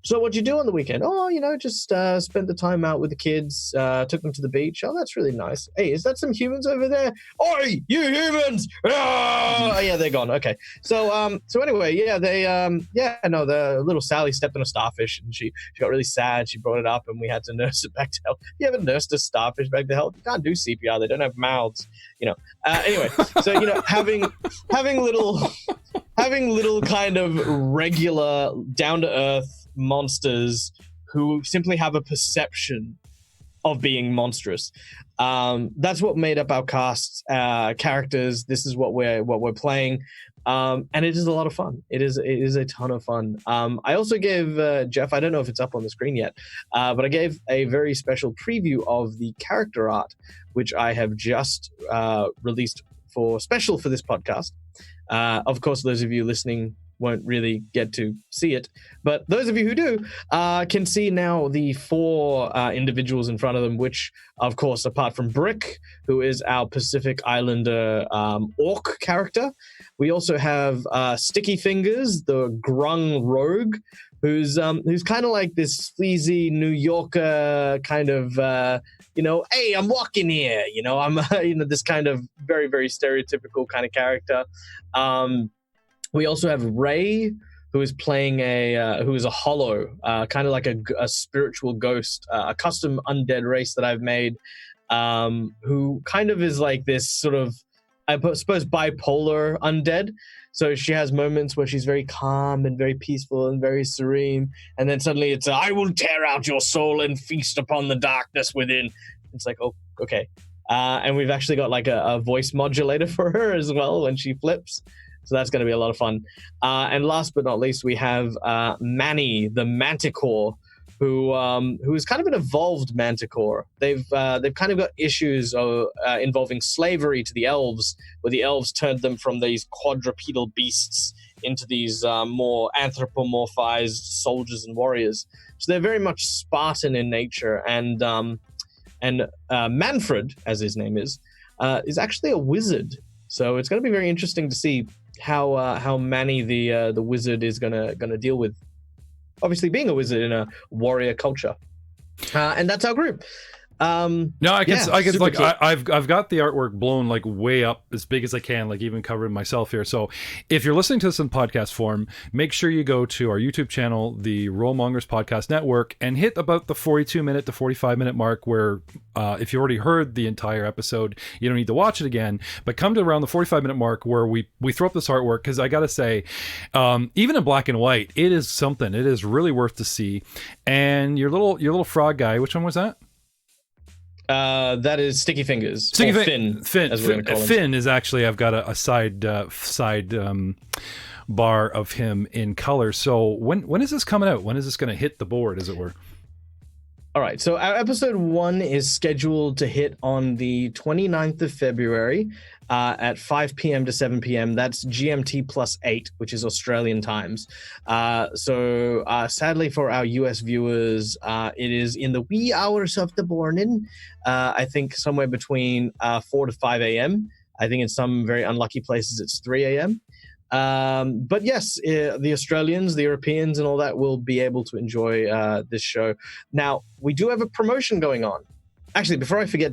so what'd you do on the weekend? Oh, just spent the time out with the kids, took them to the beach. Oh, that's really nice. Hey, is that some humans over there? Oi, you humans! Oh, yeah, they're gone. Okay. So anyway, yeah, the little Sally stepped on a starfish and she got really sad. She brought it up and we had to nurse it back to health. You haven't nursed a starfish back to health? You can't do CPR. They don't have mouths, Anyway, so, having little kind of regular, down-to-earth monsters who simply have a perception of being monstrous. That's what made up our cast characters. This is what we're playing, and it is a lot of fun. It is a ton of fun. I also gave Jeff, I don't know if it's up on the screen yet, but I gave a very special preview of the character art, which I have just released for this podcast. Of course, those of you listening won't really get to see it, but those of you who do can see now the 4 individuals in front of them, which, of course, apart from Brick, who is our Pacific Islander orc character, we also have Sticky Fingers, the grung rogue, who's kind of like this sleazy New Yorker kind of, hey, I'm walking here, I'm, this kind of very, very stereotypical kind of character. We also have Ray, who is playing who is a hollow, kind of like a spiritual ghost, a custom undead race that I've made, who kind of is like this sort of, I suppose, bipolar undead. So she has moments where she's very calm and very peaceful and very serene, and then suddenly it's I will tear out your soul and feast upon the darkness within. It's like, oh, okay. And we've actually got like a voice modulator for her as well when she flips. So that's going to be a lot of fun. And last but not least, we have Manny, the Manticore, who is kind of an evolved Manticore. They've kind of got issues involving slavery to the elves, where the elves turned them from these quadrupedal beasts into these more anthropomorphized soldiers and warriors. So they're very much Spartan in nature. And Manfred, as his name is, is actually a wizard. So it's going to be very interesting to see how Manny the wizard is gonna deal with, obviously being a wizard in a warrior culture. And that's our group. No, I can like cool. I've got the artwork blown like way up as big as I can, like even covering myself here. So if you're listening to this in podcast form, make sure you go to our YouTube channel, the Mongers Podcast Network, and hit about the 42-minute to 45-minute mark where if you already heard the entire episode, you don't need to watch it again, but come to around the 45-minute mark where we throw up this artwork, because I gotta say, even in black and white, it is something. It is really worth to see. And your little frog guy, which one was that? That is Sticky Fingers. Finn, as we're gonna call him. Finn is actually, I've got a side bar of him in color. So when is this coming out? When is this going to hit the board, as it were? All right, so our episode 1 is scheduled to hit on the 29th of February at 5 p.m. to 7 p.m. That's GMT plus 8, which is Australian times. So sadly for our US viewers, it is in the wee hours of the morning. I think somewhere between 4 to 5 a.m. I think in some very unlucky places it's 3 a.m. But yes, the Australians, the Europeans, and all that will be able to enjoy this show. Now, we do have a promotion going on. Actually, before I forget,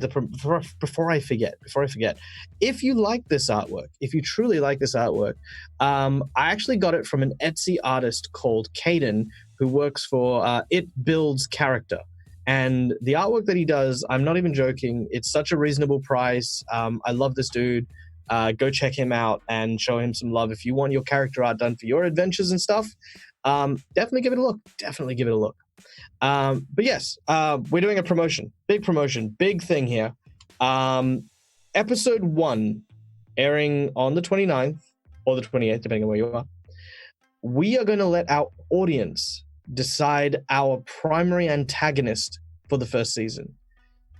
if you like this artwork, if you truly like this artwork, I actually got it from an Etsy artist called Caden, who works for It Builds Character. And the artwork that he does, I'm not even joking, it's such a reasonable price. I love this dude. Go check him out and show him some love. If you want your character art done for your adventures and stuff, definitely give it a look. But yes, we're doing a promotion, big thing here. Episode 1 airing on the 29th or the 28th, depending on where you are. We are going to let our audience decide our primary antagonist for the first season.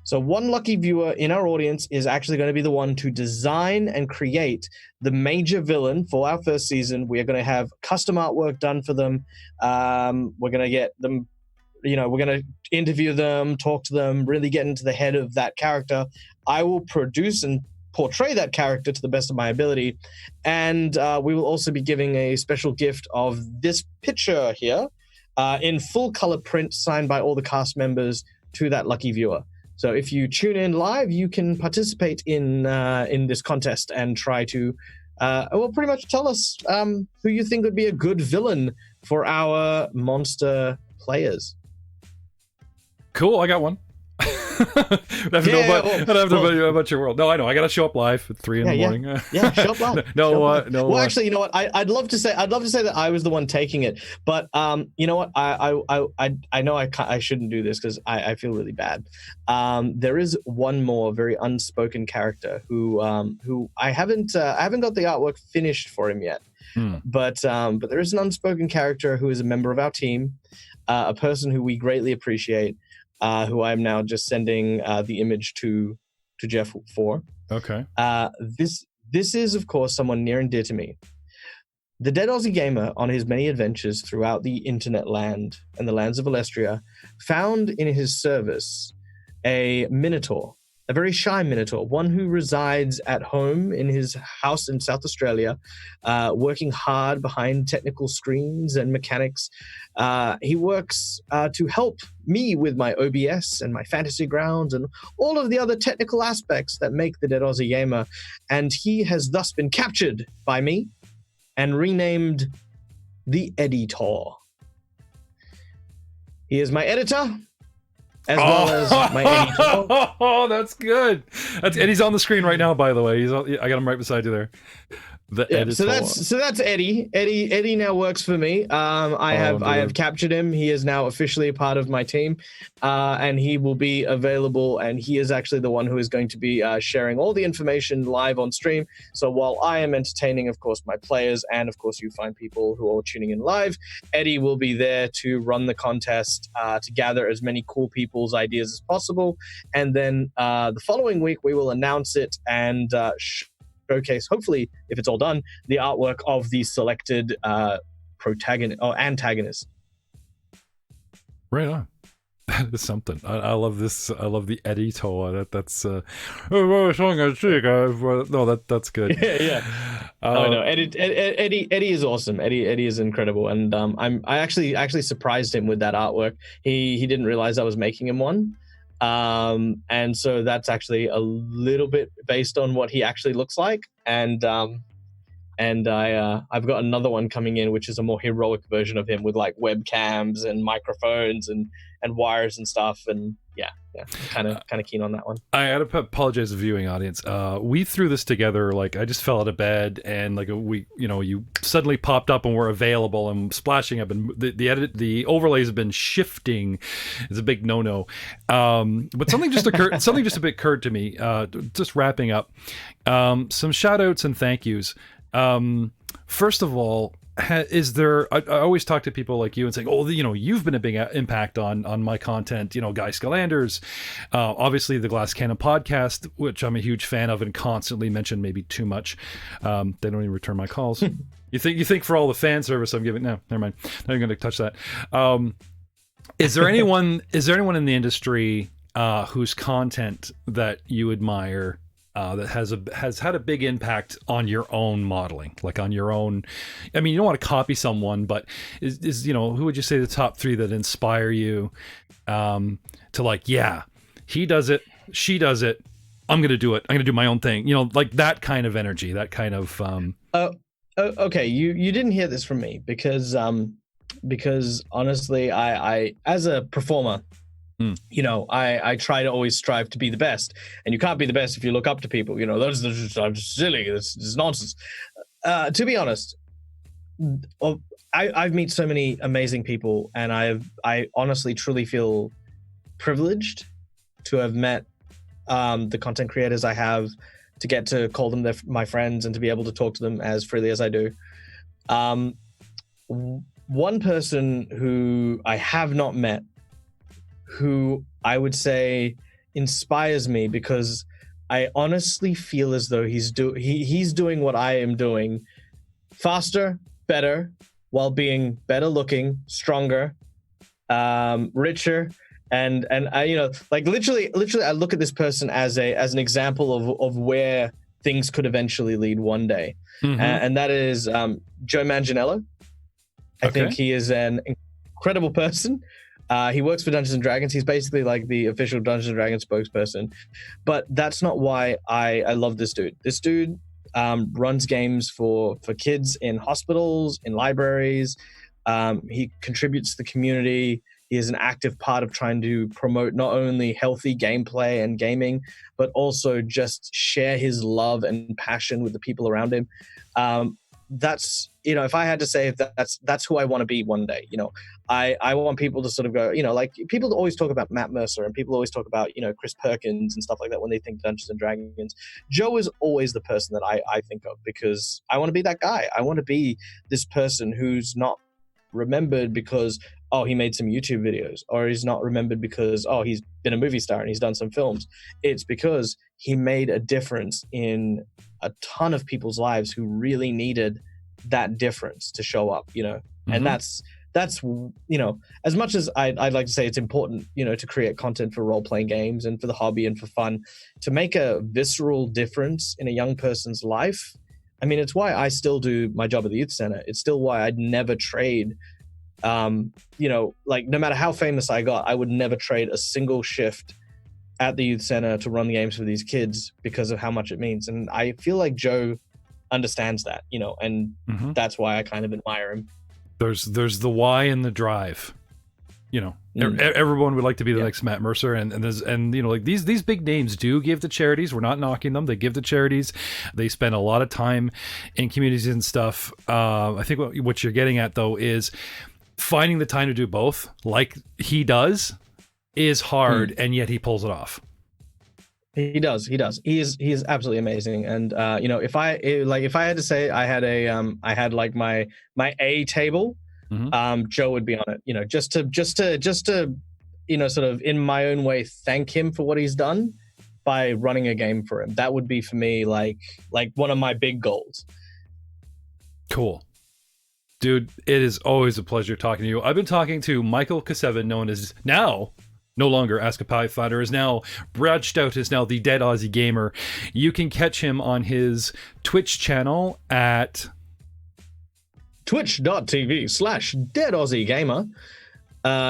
So one lucky viewer in our audience is actually going to be the one to design and create the major villain for our first season. We are going to have custom artwork done for them. We're going to get them, we're going to interview them, talk to them, really get into the head of that character. I will produce and portray that character to the best of my ability. And we will also be giving a special gift of this picture here in full color print signed by all the cast members to that lucky viewer. So if you tune in live, you can participate in this contest and try to, pretty much tell us who you think would be a good villain for our monster players. Cool, I got one. I don't know about your world. No, I know. I got to show up live at 3 in the morning. Show up live. No. Well, actually, you know what? I'd love to say that I was the one taking it, but you know what? I know I shouldn't do this because I feel really bad. There is one more very unspoken character who I haven't got the artwork finished for him yet. But there is an unspoken character who is a member of our team, a person who we greatly appreciate. Who I'm now just sending the image to Jeff for. Okay. This is, of course, someone near and dear to me. The Dead Aussie Gamer, on his many adventures throughout the internet land and the lands of Alestria, found in his service a Minotaur, a very shy Minotaur, one who resides at home in his house in South Australia, working hard behind technical screens and mechanics. He works to help me with my OBS and my fantasy grounds and all of the other technical aspects that make the Dead Aussie Gamer. And he has thus been captured by me and renamed the Editor. He is my editor, as well as my editor. Oh, that's good. Eddie's on the screen right now, by the way. I got him right beside you there. So that's Eddie. Eddie now works for me. I have captured him. He is now officially a part of my team, and he will be available. And he is actually the one who is going to be sharing all the information live on stream. So while I am entertaining, of course, my players, and of course you find people who are tuning in live, Eddie will be there to run the contest, to gather as many cool people's ideas as possible, and then the following week we will announce it and showcase, hopefully, if it's all done, the artwork of the selected protagonist or antagonist. Right on. That is something. I love this. I love the Eddie Toa. That's no, that's good. Yeah. Oh no, Eddie is awesome. Eddie is incredible, and I actually surprised him with that artwork. He didn't realize I was making him one, and so that's actually a little bit based on what he actually looks like, and I've got another one coming in, which is a more heroic version of him with like webcams and microphones and wires and stuff, and yeah, kind of keen on that one. I had to apologize to the viewing audience. We threw this together, like I just fell out of bed and like you suddenly popped up and were available and splashing up, and the overlays have been shifting. It's a big no. But something just a bit occurred to me. Just wrapping up, some shout outs and thank yous. First of all, is there, I always talk to people like you and say, oh, you've been a big impact on my content, Guy Scalanders, obviously the Glass Cannon podcast, which I'm a huge fan of and constantly mention, maybe too much. They don't even return my calls. You think for all the fan service I'm giving, no, never mind, not even going to touch that. Is there anyone in the industry whose content that you admire that has had a big impact on your own modeling, like on your own? I mean, you don't want to copy someone, but is who would you say the top 3 that inspire you to like, yeah, he does it, she does it, I'm gonna do it, I'm gonna do my own thing, like that kind of energy, that kind of okay, you didn't hear this from me because honestly, I as a performer, I try to always strive to be the best, and you can't be the best if you look up to people. That's silly. This is nonsense. To be honest, I've met so many amazing people, and I honestly truly feel privileged to have met the content creators I have, to get to call them my friends, and to be able to talk to them as freely as I do. One person who I have not met, who I would say inspires me, because I honestly feel as though he's doing what I am doing, faster, better, while being better looking, stronger, richer, and I like literally I look at this person as an example of where things could eventually lead one day, and that is Joe Manganiello. I think he is an incredible person. He works for Dungeons & Dragons. He's basically like the official Dungeons & Dragons spokesperson. But that's not why I love this dude. This dude runs games for kids in hospitals, in libraries. He contributes to the community. He is an active part of trying to promote not only healthy gameplay and gaming, but also just share his love and passion with the people around him. That's, if I had to say, that's who I want to be one day. I want people to sort of go, like people always talk about Matt Mercer, and people always talk about, Chris Perkins and stuff like that when they think Dungeons and Dragons. Joe is always the person that I think of, because I want to be that guy. I want to be this person who's not remembered because, oh, he made some YouTube videos, or he's not remembered because, oh, he's been a movie star and he's done some films. It's because he made a difference in a ton of people's lives who really needed that difference to show up, and that's as much as I'd like to say it's important, to create content for role-playing games and for the hobby and for fun, to make a visceral difference in a young person's life. I mean, it's why I still do my job at the youth center. It's still why I'd never trade, like no matter how famous I got, I would never trade a single shift at the youth center to run the games for these kids, because of how much it means. And I feel like Joe understands that, and that's why I kind of admire him. There's the why and the drive. Everyone would like to be the next Matt Mercer, and like these big names do give to charities. We're not knocking them. They give to charities. They spend a lot of time in communities and stuff. I think what you're getting at though is finding the time to do both, like he does, is hard, and yet he pulls it off. He does. He is absolutely amazing. And if I had to say I had like my A table, Joe would be on it. Just to sort of in my own way thank him for what he's done by running a game for him. That would be for me like one of my big goals. Cool. Dude, it is always a pleasure talking to you. I've been talking to Micheal Kevsevan, known as now no longer Ask a Pie Fighter, is now branched out, is now the Dead Aussie Gamer. You can catch him on his Twitch channel at twitch.tv/deadaussiegamer.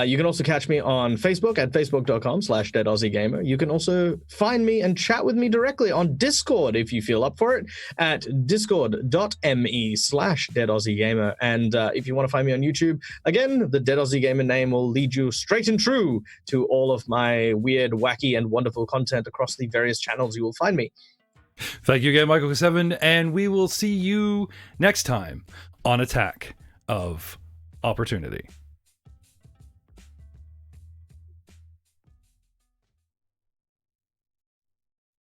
You can also catch me on Facebook at facebook.com/deadaussiegamer. You can also find me and chat with me directly on Discord if you feel up for it at discord.me/deadaussiegamer. And if you want to find me on YouTube, again, the Dead Aussie Gamer name will lead you straight and true to all of my weird, wacky, and wonderful content across the various channels you will find me. Thank you again, Micheal Kevsevan, and we will see you next time on Attack of Opportunity.